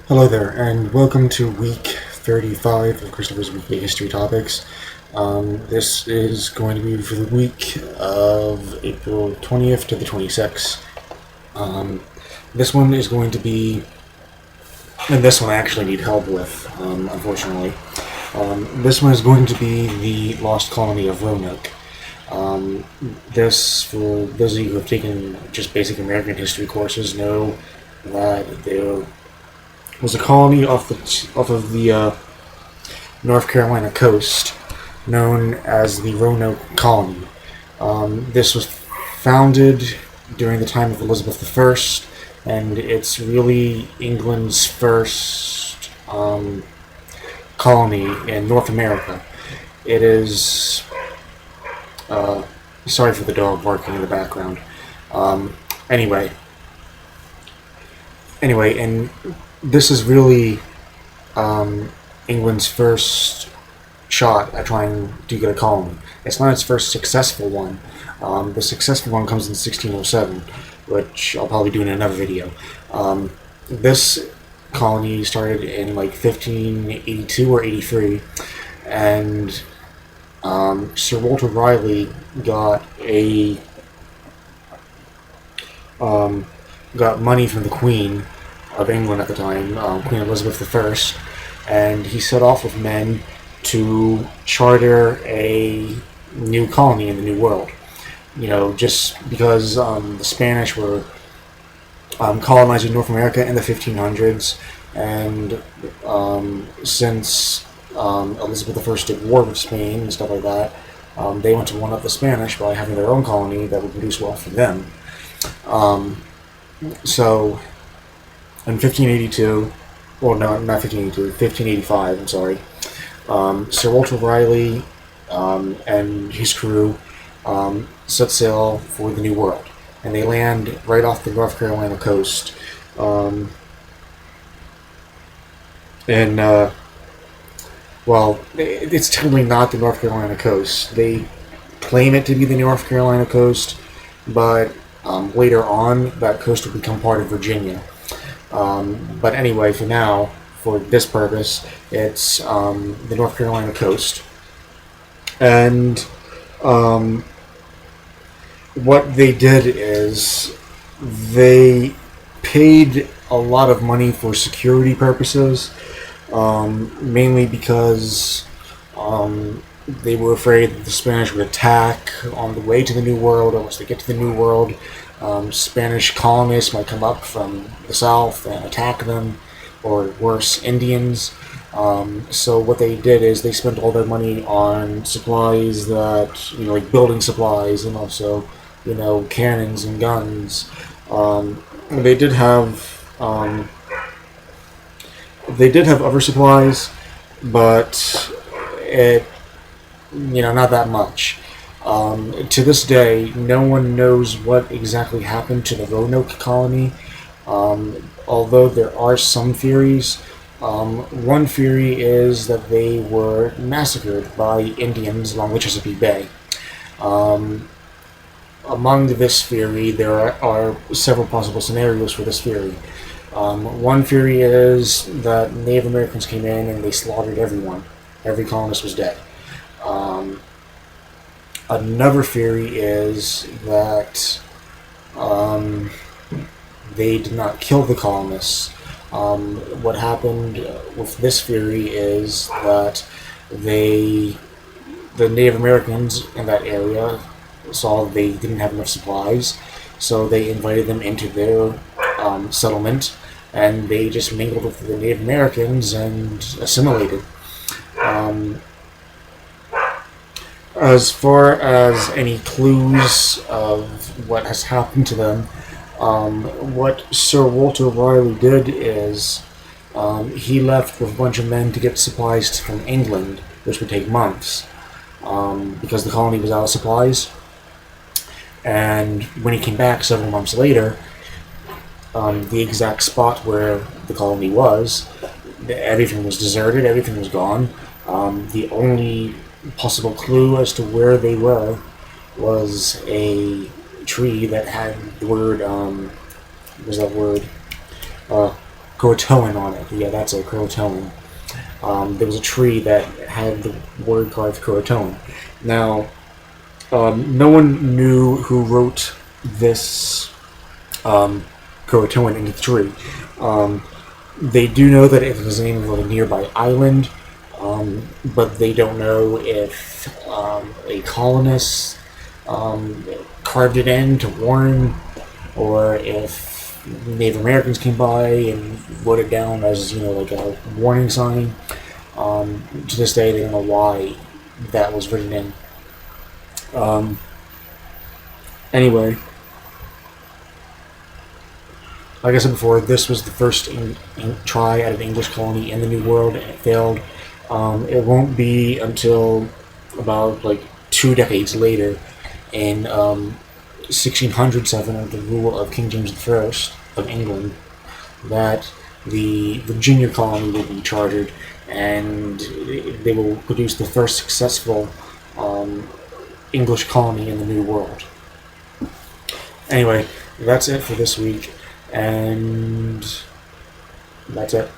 Hello there, and welcome to week 35 of Christopher's Weekly History Topics. This is going to be for the week of April 20th to the 26th. This one is going to be, and this one I actually need help with, unfortunately. This one is going to be the lost colony of Roanoke. This, for those of you who have taken just basic American history courses, know that there was a colony off of the North Carolina coast known as the Roanoke colony. This was founded during the time of Elizabeth I, and it's really England's first colony in North America. It is... sorry for the dog barking in the background. Anyway, and this is really England's first shot at trying to get a colony. It's not its first successful one. The successful one comes in 1607, which I'll probably do in another video. This colony started in like 1582 or 83, and Sir Walter Raleigh got money from the Queen of England at the time, Queen Elizabeth I, and he set off with men to charter a new colony in the New World. You know, just because the Spanish were colonizing North America in the 1500s, and since Elizabeth I did war with Spain and stuff like that, they want to one-up the Spanish by having their own colony that would produce wealth for them. So, in 1582, well, no, not 1582, 1585, I'm sorry, Sir Walter Raleigh and his crew set sail for the New World, and they land right off the North Carolina coast. Well, it's technically not the North Carolina coast. They claim it to be the North Carolina coast, but later on, that coast will become part of Virginia. But anyway, for now, for this purpose, it's the North Carolina coast. And what they did is they paid a lot of money for security purposes, mainly because they were afraid that the Spanish would attack on the way to the New World, or once they get to the New World, Spanish colonists might come up from the south and attack them, or worse, Indians. So what they did is they spent all their money on supplies that, like building supplies, and also, cannons and guns. They did have other supplies, but not that much. To this day, no one knows what exactly happened to the Roanoke colony, although there are some theories. One theory is that they were massacred by Indians along the Chesapeake Bay. Among this theory, there are several possible scenarios for this theory. One theory is that Native Americans came in and they slaughtered everyone. Every colonist was dead. Another theory is that they did not kill the colonists. What happened with this theory is that the Native Americans in that area saw they didn't have enough supplies, so they invited them into their settlement, and they just mingled with the Native Americans and assimilated. As far as any clues of what has happened to them, what Sir Walter Raleigh did is he left with a bunch of men to get supplies from England, which would take months, because the colony was out of supplies. And when he came back several months later, the exact spot where the colony was, everything was deserted, everything was gone. The only possible clue as to where they were was a tree that had the word, what was that word? Croatoan on it. Yeah, that's a Croatoan. There was a tree that had the word carved Croatoan. Now, no one knew who wrote this Croatoan in the tree. Um, they do know that it was the name of a nearby island, but they don't know if a colonist carved it in to warn, or if Native Americans came by and wrote it down as like a warning sign. To this day, they don't know why that was written in. Anyway, like I said before, this was the first try at an English colony in the New World, and it failed. It won't be until about like 2 decades later, in 1607, under the rule of King James I of England, that the Virginia colony will be chartered, and they will produce the first successful English colony in the New World. Anyway, that's it for this week, and that's it.